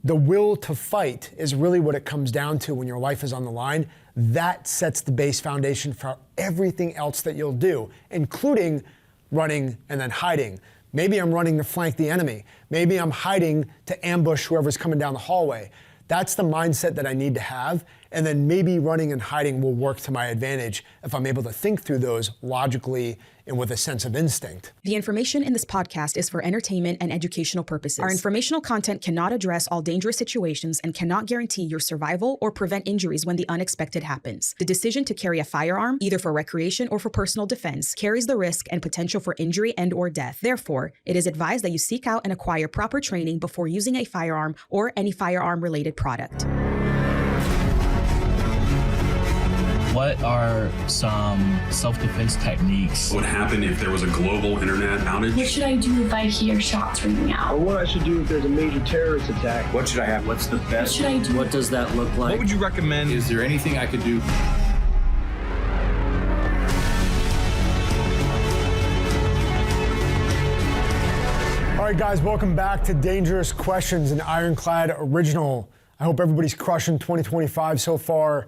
the will to fight is really what it comes down to when your life is on the line. That sets the base foundation for everything else that you'll do, including running and then hiding. Maybe I'm running to flank the enemy. Maybe I'm hiding to ambush whoever's coming down the hallway. That's the mindset that I need to have. And then maybe running and hiding will work to my advantage if I'm able to think through those logically and with a sense of instinct. The information in this podcast is for entertainment and educational purposes. Our informational content cannot address all dangerous situations and cannot guarantee your survival or prevent injuries when the unexpected happens. The decision to carry a firearm, either for recreation or for personal defense, carries the risk and potential for injury and or death. Therefore, it is advised that you seek out and acquire proper training before using a firearm or any firearm-related product. What are some self-defense techniques? What would happen if there was a global internet outage? What should I do if I hear shots ringing out? Or what I should do if there's a major terrorist attack? What should I have? What's the best? What should I do? What does that look like? What would you recommend? Is there anything I could do? All right, guys, welcome back to Dangerous Questions, an Ironclad original. I hope everybody's crushing 2025 so far.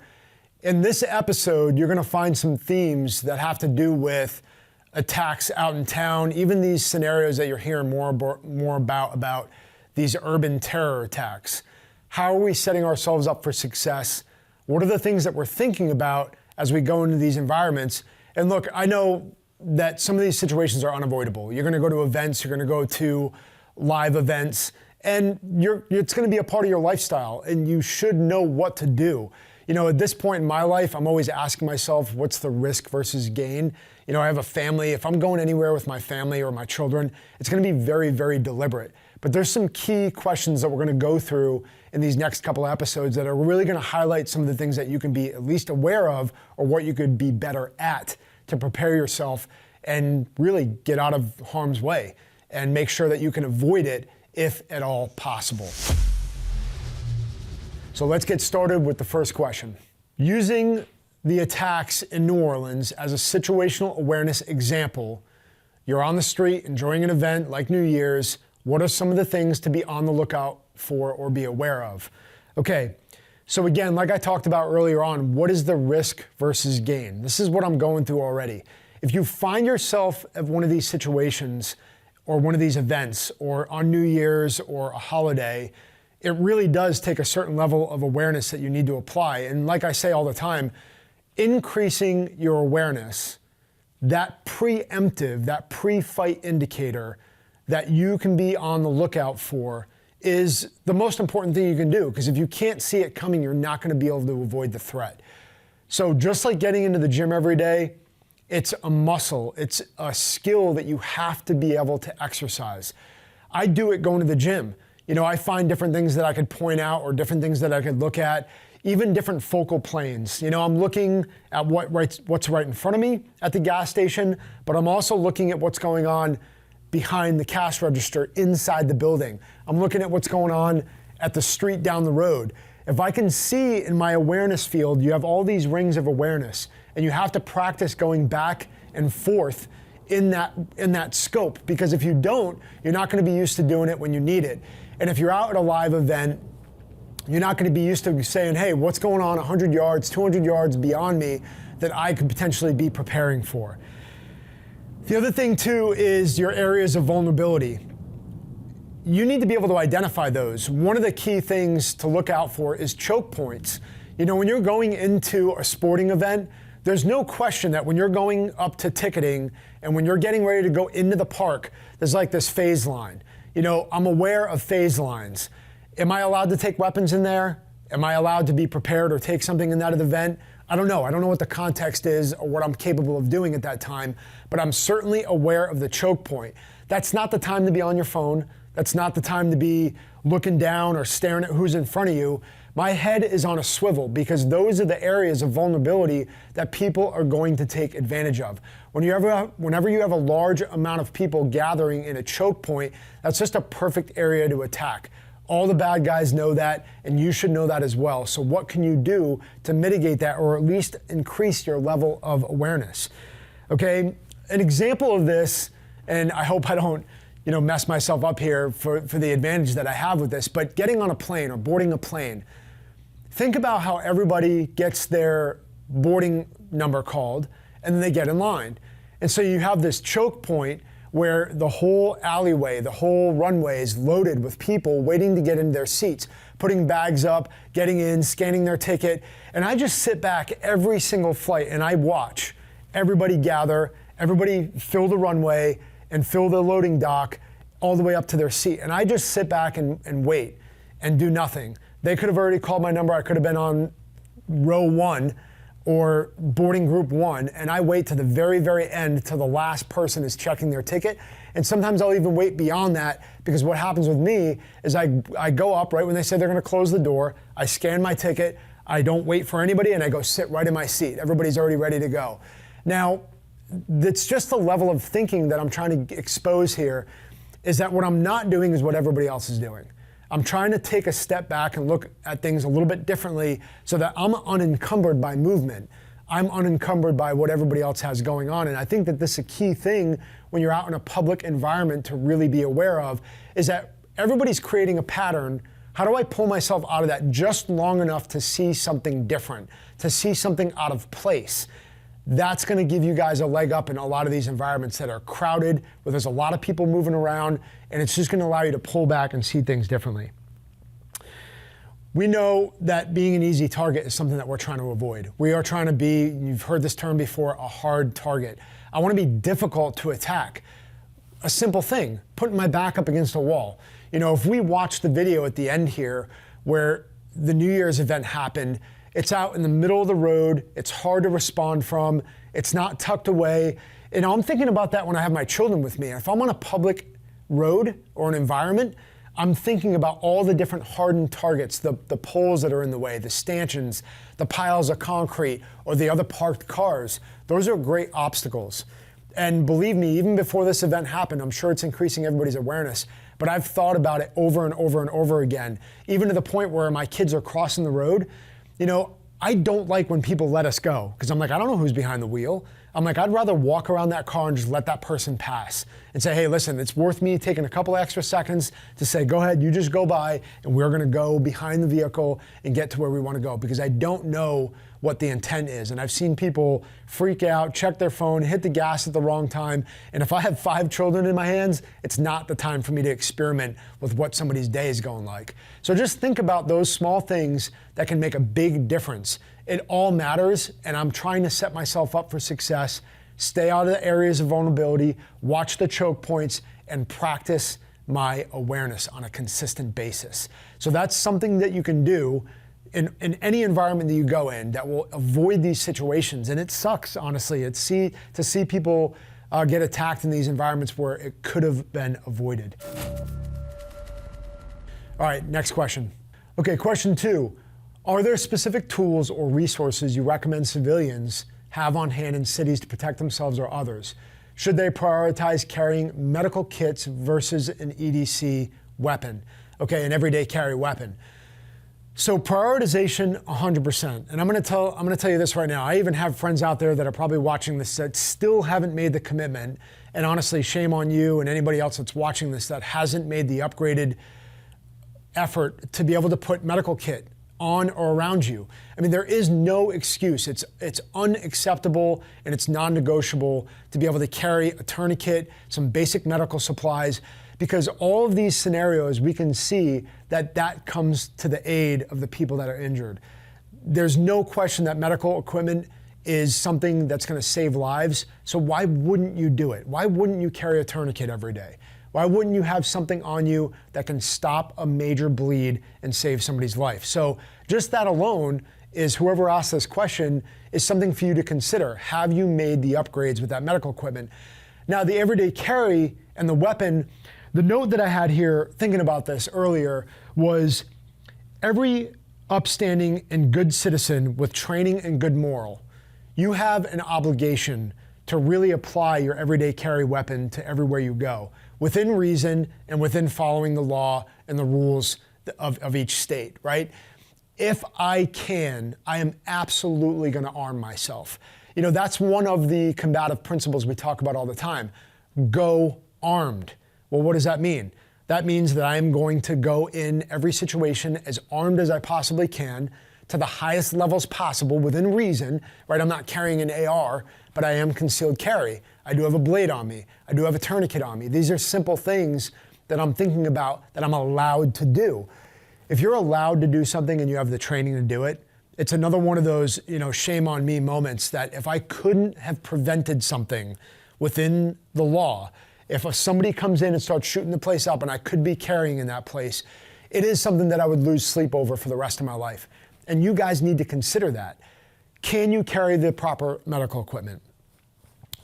In this episode, you're gonna find some themes that have to do with attacks out in town, even these scenarios that you're hearing more about these urban terror attacks. How are we setting ourselves up for success? What are the things that we're thinking about as we go into these environments? And look, I know that some of these situations are unavoidable. You're gonna go to events, you're gonna go to live events, and it's gonna be a part of your lifestyle, and you should know what to do. You know, at this point in my life, I'm always asking myself, what's the risk versus gain? You know, I have a family. If I'm going anywhere with my family or my children, it's gonna be very, very deliberate. But there's some key questions that we're gonna go through in these next couple of episodes that are really gonna highlight some of the things that you can be at least aware of or what you could be better at to prepare yourself and really get out of harm's way and make sure that you can avoid it if at all possible. So let's get started with the first question. Using the attacks in New Orleans as a situational awareness example, you're on the street enjoying an event like New Year's. What are some of the things to be on the lookout for or be aware of? Okay, so again, like I talked about earlier on, what is the risk versus gain? This is what I'm going through already. If you find yourself at one of these situations or one of these events or on New Year's or a holiday, it really does take a certain level of awareness that you need to apply. And like I say all the time, increasing your awareness, that preemptive, that pre-fight indicator that you can be on the lookout for is the most important thing you can do, because if you can't see it coming, you're not gonna be able to avoid the threat. So just like getting into the gym every day, it's a muscle, it's a skill that you have to be able to exercise. I do it going to the gym. You know, I find different things that I could point out or different things that I could look at, even different focal planes. You know, I'm looking at what's right in front of me at the gas station, but I'm also looking at what's going on behind the cash register inside the building. I'm looking at what's going on at the street down the road. If I can see in my awareness field, you have all these rings of awareness, and you have to practice going back and forth in that scope, because if you don't, you're not gonna be used to doing it when you need it. And if you're out at a live event, you're not gonna be used to saying, hey, what's going on 100 yards, 200 yards beyond me that I could potentially be preparing for? The other thing too is your areas of vulnerability. You need to be able to identify those. One of the key things to look out for is choke points. You know, when you're going into a sporting event, there's no question that when you're going up to ticketing and when you're getting ready to go into the park, there's like this phase line. You know, I'm aware of phase lines. Am I allowed to take weapons in there? Am I allowed to be prepared or take something in that event? I don't know. I don't know what the context is or what I'm capable of doing at that time, but I'm certainly aware of the choke point. That's not the time to be on your phone. That's not the time to be looking down or staring at who's in front of you. My head is on a swivel, because those are the areas of vulnerability that people are going to take advantage of. Whenever you have a large amount of people gathering in a choke point, that's just a perfect area to attack. All the bad guys know that, and you should know that as well. So what can you do to mitigate that, or at least increase your level of awareness? Okay, an example of this, and I hope I don't mess myself up here for the advantage that I have with this, but getting on a plane or boarding a plane, think about how everybody gets their boarding number called and then they get in line. And so you have this choke point where the whole alleyway, the whole runway is loaded with people waiting to get into their seats, putting bags up, getting in, scanning their ticket. And I just sit back every single flight and I watch everybody gather, everybody fill the runway and fill the loading dock all the way up to their seat. And I just sit back and wait and do nothing. They could have already called my number. I could have been on row 1 or boarding group 1, and I wait to the very, very end till the last person is checking their ticket. And sometimes I'll even wait beyond that, because what happens with me is I go up right when they say they're gonna close the door, I scan my ticket, I don't wait for anybody, and I go sit right in my seat. Everybody's already ready to go. Now, it's just the level of thinking that I'm trying to expose here, is that what I'm not doing is what everybody else is doing. I'm trying to take a step back and look at things a little bit differently so that I'm unencumbered by movement. I'm unencumbered by what everybody else has going on. And I think that this is a key thing when you're out in a public environment to really be aware of, is that everybody's creating a pattern. How do I pull myself out of that just long enough to see something different, to see something out of place? That's going to give you guys a leg up in a lot of these environments that are crowded, where there's a lot of people moving around, and it's just going to allow you to pull back and see things differently. We know that being an easy target is something that we're trying to avoid. We are trying to be, you've heard this term before, a hard target. I want to be difficult to attack. A simple thing, putting my back up against a wall. If we watch the video at the end here where the New Year's event happened, it's out in the middle of the road, it's hard to respond from, it's not tucked away. And I'm thinking about that when I have my children with me. If I'm on a public road or an environment, I'm thinking about all the different hardened targets, the poles that are in the way, the stanchions, the piles of concrete, or the other parked cars. Those are great obstacles. And believe me, even before this event happened, I'm sure it's increasing everybody's awareness, but I've thought about it over and over and over again, even to the point where my kids are crossing the road. I don't like when people let us go, because I'm like, I don't know who's behind the wheel. I'm like, I'd rather walk around that car and just let that person pass and say, hey, listen, it's worth me taking a couple extra seconds to say, go ahead, you just go by, and we're gonna go behind the vehicle and get to where we wanna go, because I don't know what the intent is. And I've seen people freak out, check their phone, hit the gas at the wrong time. And if I have 5 children in my hands, it's not the time for me to experiment with what somebody's day is going like. So just think about those small things that can make a big difference. It all matters, and I'm trying to set myself up for success, stay out of the areas of vulnerability, watch the choke points, and practice my awareness on a consistent basis. So that's something that you can do in any environment that you go in that will avoid these situations. And it sucks, honestly. To see people get attacked in these environments where it could have been avoided. All right, next question. Okay, question 2. Are there specific tools or resources you recommend civilians have on hand in cities to protect themselves or others? Should they prioritize carrying medical kits versus an EDC weapon? Okay, an everyday carry weapon. So prioritization, 100%. And I'm gonna tell you this right now. I even have friends out there that are probably watching this that still haven't made the commitment. And honestly, shame on you and anybody else that's watching this that hasn't made the upgraded effort to be able to put medical kit on or around you. I mean, there is no excuse. It's unacceptable and it's non-negotiable to be able to carry a tourniquet, some basic medical supplies, because all of these scenarios, we can see that comes to the aid of the people that are injured. There's no question that medical equipment is something that's gonna save lives, so why wouldn't you do it? Why wouldn't you carry a tourniquet every day? Why wouldn't you have something on you that can stop a major bleed and save somebody's life? So just that alone is, whoever asked this question, is something for you to consider. Have you made the upgrades with that medical equipment? Now, the everyday carry and the weapon, the note that I had here thinking about this earlier was, every upstanding and good citizen with training and good moral, you have an obligation to really apply your everyday carry weapon to everywhere you go, within reason and within following the law and the rules of each state, right? If I can, I am absolutely gonna arm myself. You know, that's one of the combative principles we talk about all the time. Go armed. Well, what does that mean? That means that I am going to go in every situation as armed as I possibly can to the highest levels possible within reason, right? I'm not carrying an AR, but I am concealed carry. I do have a blade on me. I do have a tourniquet on me. These are simple things that I'm thinking about that I'm allowed to do. If you're allowed to do something and you have the training to do it, it's another one of those, shame on me moments that if I couldn't have prevented something within the law, if somebody comes in and starts shooting the place up and I could be carrying in that place, it is something that I would lose sleep over for the rest of my life. And you guys need to consider that. Can you carry the proper medical equipment?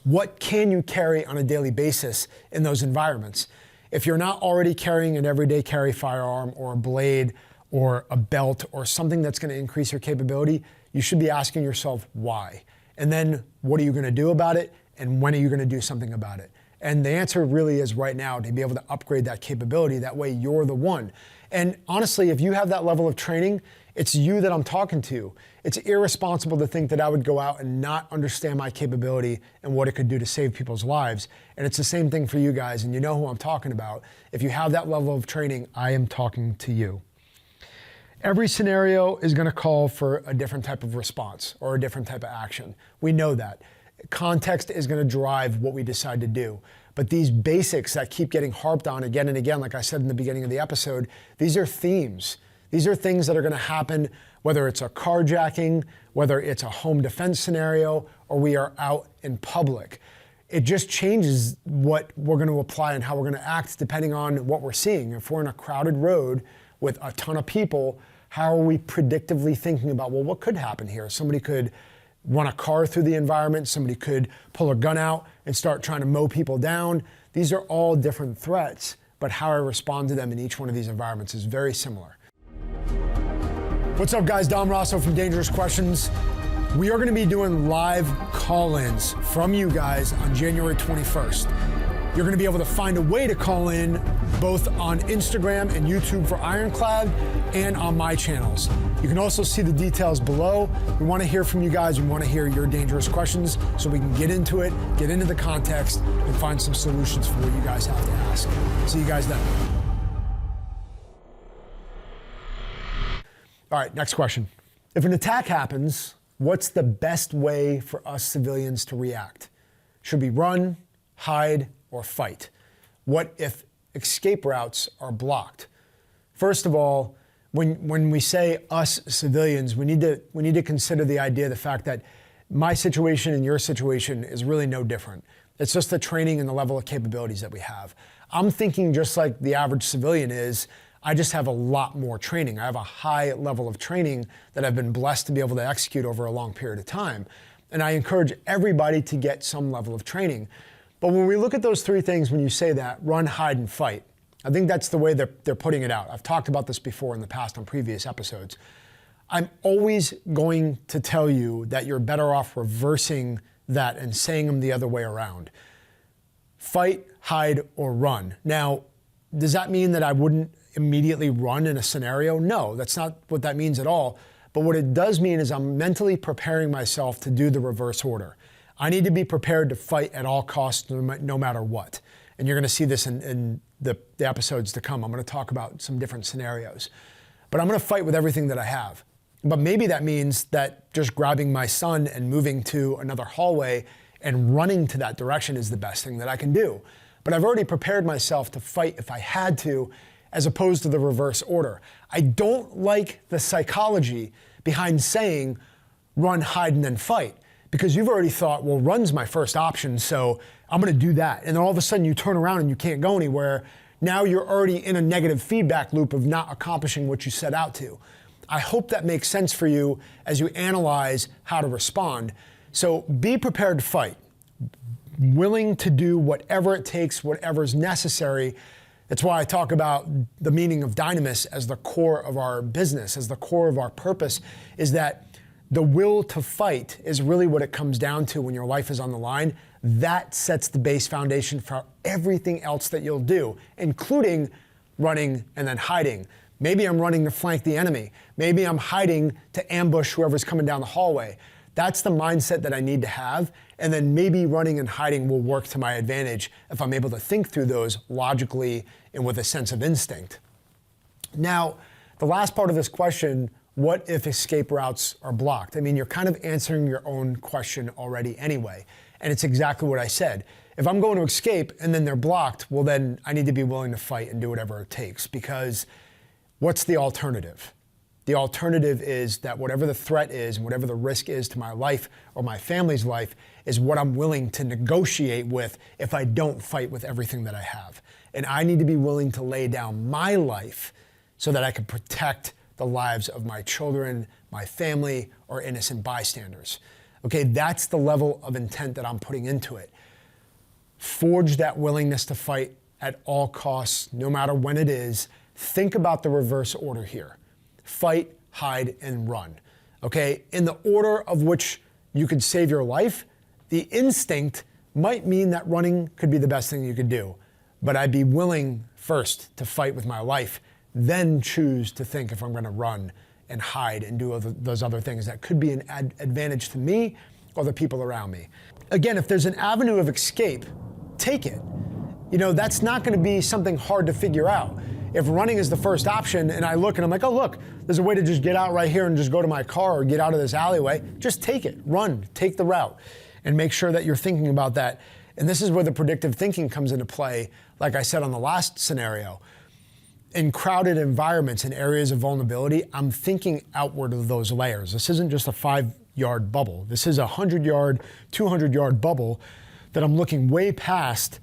What can you carry on a daily basis in those environments? If you're not already carrying an everyday carry firearm or a blade or a belt or something that's going to increase your capability, you should be asking yourself why. And then what are you going to do about it? And when are you going to do something about it? And the answer really is right now to be able to upgrade that capability. That way you're the one. And honestly, if you have that level of training, it's you that I'm talking to. It's irresponsible to think that I would go out and not understand my capability and what it could do to save people's lives. And it's the same thing for you guys, and you know who I'm talking about. If you have that level of training, I am talking to you. Every scenario is going to call for a different type of response or a different type of action. We know that. Context is going to drive what we decide to do. But these basics that keep getting harped on again and again, like I said in the beginning of the episode, these are themes. These are things that are going to happen, whether it's a carjacking, whether it's a home defense scenario, or we are out in public. It just changes what we're going to apply and how we're going to act depending on what we're seeing. If we're in a crowded road with a ton of people, how are we predictively thinking about, well, what could happen here? Somebody could run a car through the environment. Somebody could pull a gun out and start trying to mow people down. These are all different threats, but how I respond to them in each one of these environments is very similar. What's up, guys? Dom Raso from Dangerous Questions. We are going to be doing live call-ins from you guys on January 21st. You're going to be able to find a way to call in both on Instagram and YouTube for IRONCLAD and on my channels. You can also see the details below. We want to hear from you guys. We want to hear your dangerous questions so we can get into it, get into the context, and find some solutions for what you guys have to ask. See you guys then. All right, next question. If an attack happens, what's the best way for us civilians to react? Should we run, hide, or fight? What if escape routes are blocked? First of all, when we say us civilians, we need to consider the idea, the fact that my situation and your situation is really no different. It's just the training and the level of capabilities that we have. I'm thinking just like the average civilian is, I just have a lot more training. I have a high level of training that I've been blessed to be able to execute over a long period of time. And I encourage everybody to get some level of training. But when we look at those three things, when you say that, run, hide, and fight, I think that's the way they're putting it out. I've talked about this before in the past on previous episodes. I'm always going to tell you that you're better off reversing that and saying them the other way around. Fight, hide, or run. Now, does that mean that I wouldn't immediately run in a scenario? No, that's not what that means at all. But what it does mean is I'm mentally preparing myself to do the reverse order. I need to be prepared to fight at all costs, no matter what. And you're going to see this in the episodes to come. I'm going to talk about some different scenarios. But I'm going to fight with everything that I have. But maybe that means that just grabbing my son and moving to another hallway and running to that direction is the best thing that I can do. But I've already prepared myself to fight if I had to, as opposed to the reverse order. I don't like the psychology behind saying run, hide, and then fight, because you've already thought, well, run's my first option, so I'm going to do that. And then all of a sudden you turn around and you can't go anywhere. Now you're already in a negative feedback loop of not accomplishing what you set out to. I hope that makes sense for you as you analyze how to respond. So be prepared to fight, willing to do whatever it takes, whatever's necessary. That's why I talk about the meaning of dynamis as the core of our business, as the core of our purpose, is that the will to fight is really what it comes down to when your life is on the line. That sets the base foundation for everything else that you'll do, including running and then hiding. Maybe I'm running to flank the enemy. Maybe I'm hiding to ambush whoever's coming down the hallway. That's the mindset that I need to have, and then maybe running and hiding will work to my advantage if I'm able to think through those logically and with a sense of instinct. Now, the last part of this question, what if escape routes are blocked? I mean, you're kind of answering your own question already anyway, and it's exactly what I said. If I'm going to escape and then they're blocked, well then I need to be willing to fight and do whatever it takes, because what's the alternative? The alternative is that whatever the threat is and whatever the risk is to my life or my family's life is what I'm willing to negotiate with if I don't fight with everything that I have. And I need to be willing to lay down my life so that I can protect the lives of my children, my family, or innocent bystanders. Okay, that's the level of intent that I'm putting into it. Forge that willingness to fight at all costs, no matter when it is. Think about the reverse order here. Fight, hide, and run. Okay, in the order of which you could save your life, the instinct might mean that running could be the best thing you could do. But I'd be willing first to fight with my life, then choose to think if I'm gonna run and hide and do those other things that could be an advantage to me or the people around me. Again, if there's an avenue of escape, take it. You know, that's not gonna be something hard to figure out. If running is the first option and I look and I'm like, oh look, there's a way to just get out right here and just go to my car or get out of this alleyway, just take it, run, take the route, and make sure that you're thinking about that. And this is where the predictive thinking comes into play, like I said on the last scenario. In crowded environments and areas of vulnerability, I'm thinking outward of those layers. This isn't just a 5-yard bubble. This is a 100-yard, 200-yard bubble that I'm looking way past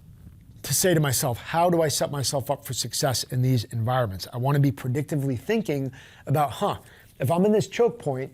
to say to myself, how do I set myself up for success in these environments? I want to be predictively thinking about, if I'm in this choke point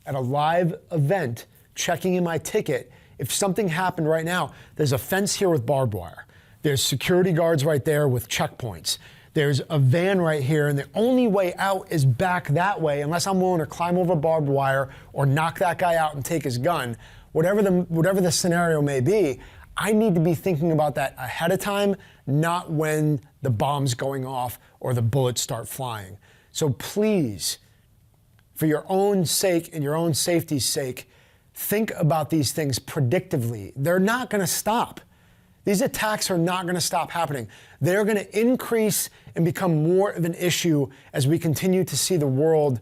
at a live event, checking in my ticket, if something happened right now, there's a fence here with barbed wire. There's security guards right there with checkpoints. There's a van right here, and the only way out is back that way, unless I'm willing to climb over barbed wire or knock that guy out and take his gun. Whatever the scenario may be, I need to be thinking about that ahead of time, not when the bomb's going off or the bullets start flying. So please, for your own sake and your own safety's sake, think about these things predictively. They're not gonna stop. These attacks are not gonna stop happening. They're gonna increase and become more of an issue as we continue to see the world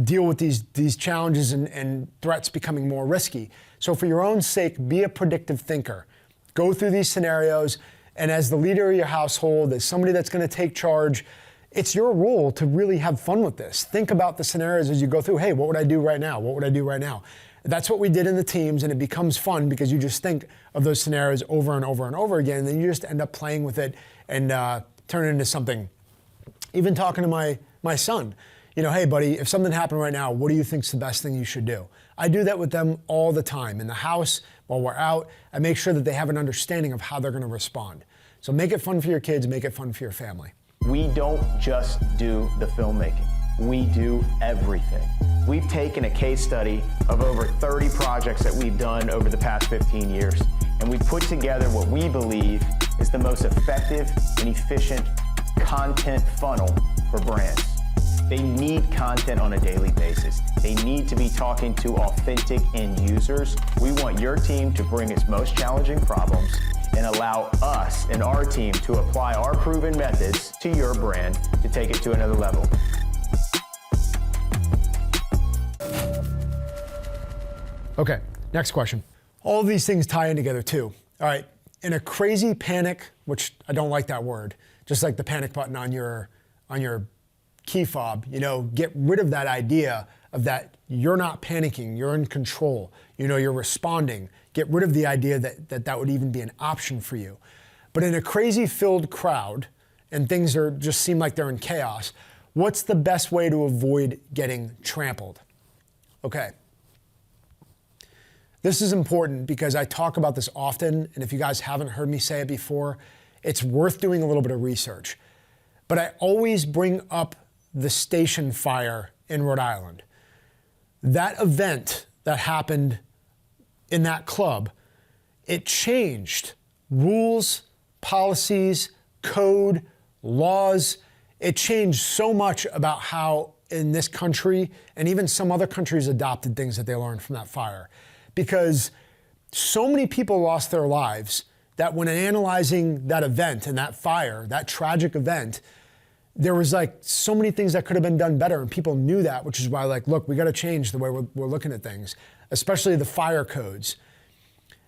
deal with these challenges and threats becoming more risky. So for your own sake, be a predictive thinker. Go through these scenarios, and as the leader of your household, as somebody that's gonna take charge, it's your role to really have fun with this. Think about the scenarios as you go through. Hey, what would I do right now? What would I do right now? That's what we did in the teams, and it becomes fun because you just think of those scenarios over and over and over again, and then you just end up playing with it and turn it into something. Even talking to my son, hey buddy, if something happened right now, what do you think's the best thing you should do? I do that with them all the time. In the house, while we're out, I make sure that they have an understanding of how they're gonna respond. So make it fun for your kids, make it fun for your family. We don't just do the filmmaking. We do everything. We've taken a case study of over 30 projects that we've done over the past 15 years, and we put together what we believe is the most effective and efficient content funnel for brands. They need content on a daily basis. They need to be talking to authentic end users. We want your team to bring its most challenging problems and allow us and our team to apply our proven methods to your brand to take it to another level. Okay, next question. All of these things tie in together too. All right, in a crazy panic, which I don't like that word, just like the panic button on your key fob, get rid of that idea of that you're not panicking, you're in control, you're responding. Get rid of the idea that would even be an option for you. But in a crazy filled crowd and things just seem like they're in chaos, what's the best way to avoid getting trampled? Okay. This is important because I talk about this often, and if you guys haven't heard me say it before, it's worth doing a little bit of research. But I always bring up the station fire in Rhode Island. That event that happened in that club, it changed rules, policies, code, laws. It changed so much about how in this country, and even some other countries adopted things that they learned from that fire. Because so many people lost their lives that when analyzing that event and that fire, that tragic event, there was like so many things that could have been done better, and people knew that, which is why, like, look, we got to change the way we're looking at things, especially the fire codes.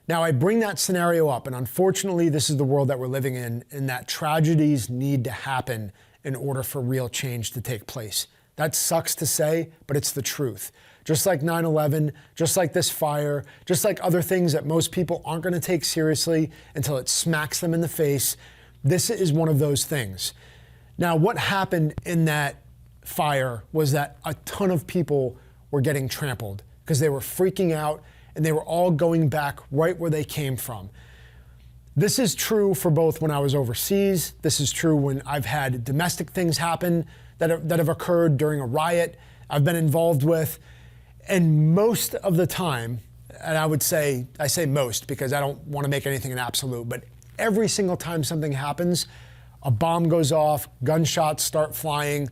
Now, I bring that scenario up, and unfortunately, this is the world that we're living in that tragedies need to happen in order for real change to take place. That sucks to say, but it's the truth. Just like 9/11, just like this fire, just like other things that most people aren't going to take seriously until it smacks them in the face, this is one of those things. Now, what happened in that fire was that a ton of people were getting trampled because they were freaking out, and they were all going back right where they came from. This is true for both when I was overseas. This is true when I've had domestic things happen that have occurred during a riot I've been involved with. And most of the time, and I say most because I don't want to make anything an absolute, but every single time something happens, a bomb goes off, gunshots start flying,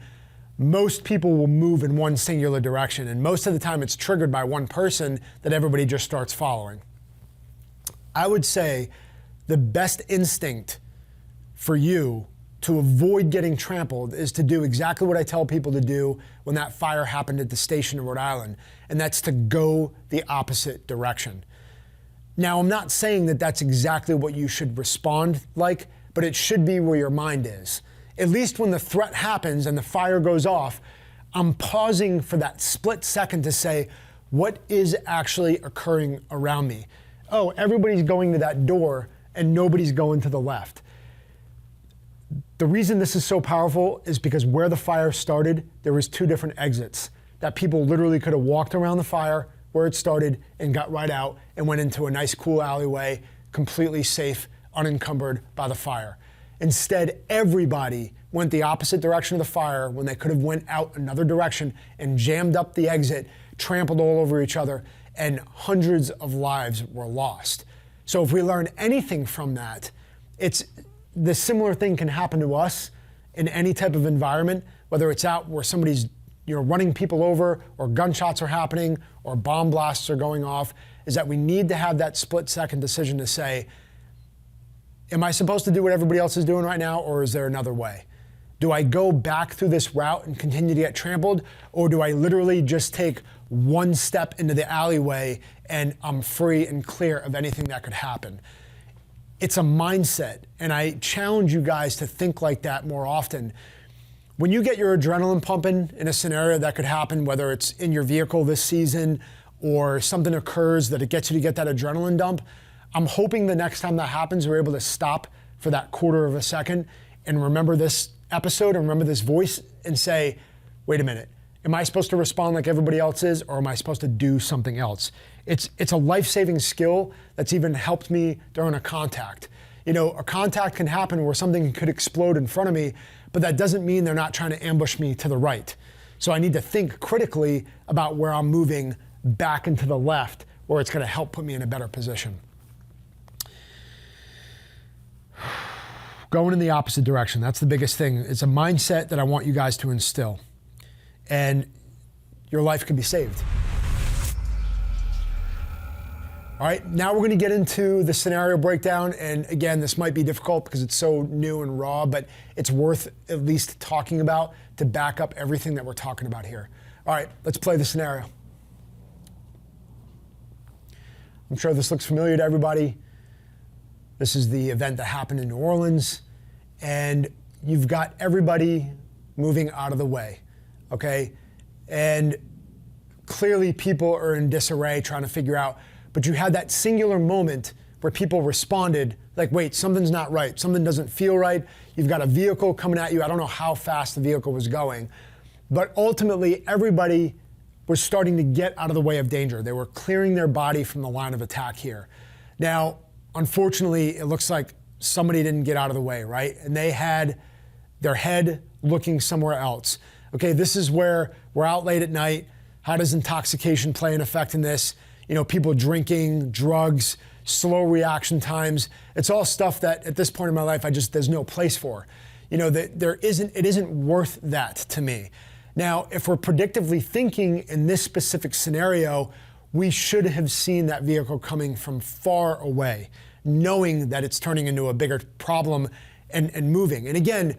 most people will move in one singular direction. And most of the time it's triggered by one person that everybody just starts following. I would say the best instinct for you to avoid getting trampled is to do exactly what I tell people to do when that fire happened at the station in Rhode Island, and that's to go the opposite direction. Now, I'm not saying that that's exactly what you should respond like, but it should be where your mind is. At least when the threat happens and the fire goes off, I'm pausing for that split second to say, what is actually occurring around me? Oh, everybody's going to that door and nobody's going to the left. The reason this is so powerful is because where the fire started, there was 2 different exits that people literally could have walked around the fire where it started and got right out and went into a nice cool alleyway, completely safe, unencumbered by the fire. Instead, everybody went the opposite direction of the fire when they could have went out another direction and jammed up the exit, trampled all over each other, and hundreds of lives were lost. So if we learn anything from that, it's the similar thing can happen to us in any type of environment, whether it's out where somebody's running people over, or gunshots are happening, or bomb blasts are going off, is that we need to have that split-second decision to say, am I supposed to do what everybody else is doing right now, or is there another way? Do I go back through this route and continue to get trampled, or do I literally just take one step into the alleyway and I'm free and clear of anything that could happen? It's a mindset, and I challenge you guys to think like that more often. When you get your adrenaline pumping in a scenario that could happen, whether it's in your vehicle this season or something occurs that it gets you to get that adrenaline dump, I'm hoping the next time that happens, we're able to stop for that quarter of a second and remember this episode and remember this voice and say, wait a minute, am I supposed to respond like everybody else is, or am I supposed to do something else? It's a life-saving skill that's even helped me during a contact. A contact can happen where something could explode in front of me, but that doesn't mean they're not trying to ambush me to the right. So I need to think critically about where I'm moving back into the left, where it's going to help put me in a better position. Going in the opposite direction, that's the biggest thing. It's a mindset that I want you guys to instill, and your life could be saved. All right, now we're going to get into the scenario breakdown, and again, this might be difficult because it's so new and raw, but it's worth at least talking about to back up everything that we're talking about here. All right, let's play the scenario. I'm sure this looks familiar to everybody. This is the event that happened in New Orleans, and you've got everybody moving out of the way, okay? And clearly people are in disarray trying to figure out, but you had that singular moment where people responded like, wait, something's not right, something doesn't feel right. You've got a vehicle coming at you. I don't know how fast the vehicle was going, but ultimately everybody was starting to get out of the way of danger. They were clearing their body from the line of attack here. Now, unfortunately, it looks like somebody didn't get out of the way, right? And they had their head looking somewhere else. Okay, this is where we're out late at night. How does intoxication play an effect in this? People drinking, drugs, slow reaction times. It's all stuff that at this point in my life, there's no place for. It isn't worth that to me. Now, if we're predictively thinking in this specific scenario, we should have seen that vehicle coming from far away, knowing that it's turning into a bigger problem and moving. And again,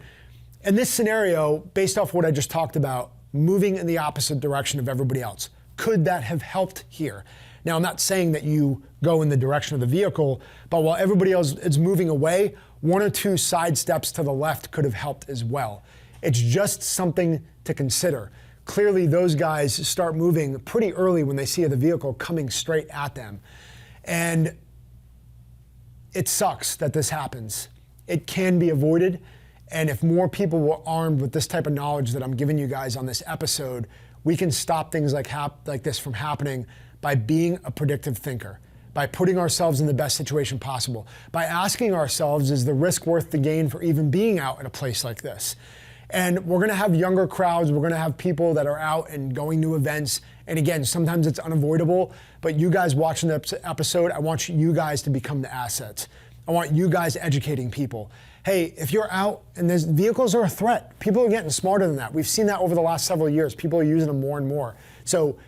in this scenario, based off what I just talked about, moving in the opposite direction of everybody else, could that have helped here? Now, I'm not saying that you go in the direction of the vehicle, but while everybody else is moving away, 1 or 2 side steps to the left could have helped as well. It's just something to consider. Clearly, those guys start moving pretty early when they see the vehicle coming straight at them. And it sucks that this happens. It can be avoided. And if more people were armed with this type of knowledge that I'm giving you guys on this episode, we can stop things like this from happening by being a predictive thinker, by putting ourselves in the best situation possible, by asking ourselves, is the risk worth the gain for even being out in a place like this? And we're gonna have younger crowds, we're gonna have people that are out and going to events. And again, sometimes it's unavoidable, but you guys watching the episode, I want you guys to become the assets. I want you guys educating people. Hey, if you're out and there's vehicles are a threat, people are getting smarter than that. We've seen that over the last several years. People are using them more and more. So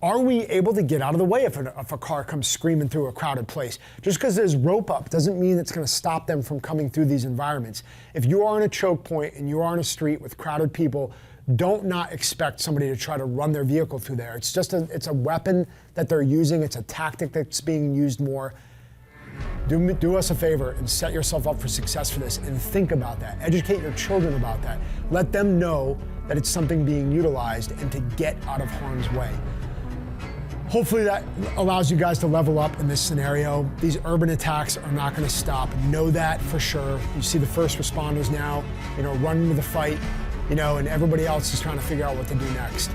are we able to get out of the way if a car comes screaming through a crowded place? Just because there's rope up doesn't mean it's going to stop them from coming through these environments. If you are on a choke point and you are on a street with crowded people, don't not expect somebody to try to run their vehicle through there. It's just it's a weapon that they're using. It's a tactic that's being used more. Do us a favor and set yourself up for success for this and think about that. Educate your children about that. Let them know that it's something being utilized and to get out of harm's way. Hopefully that allows you guys to level up in this scenario. These urban attacks are not going to stop. Know that for sure. You see the first responders now, running to the fight, and everybody else is trying to figure out what to do next.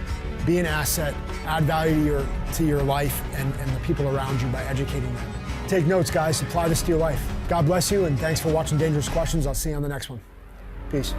Be an asset, add value to your life and the people around you by educating them. Take notes, guys. Apply this to your life. God bless you, and thanks for watching Dangerous Questions. I'll see you on the next one. Peace.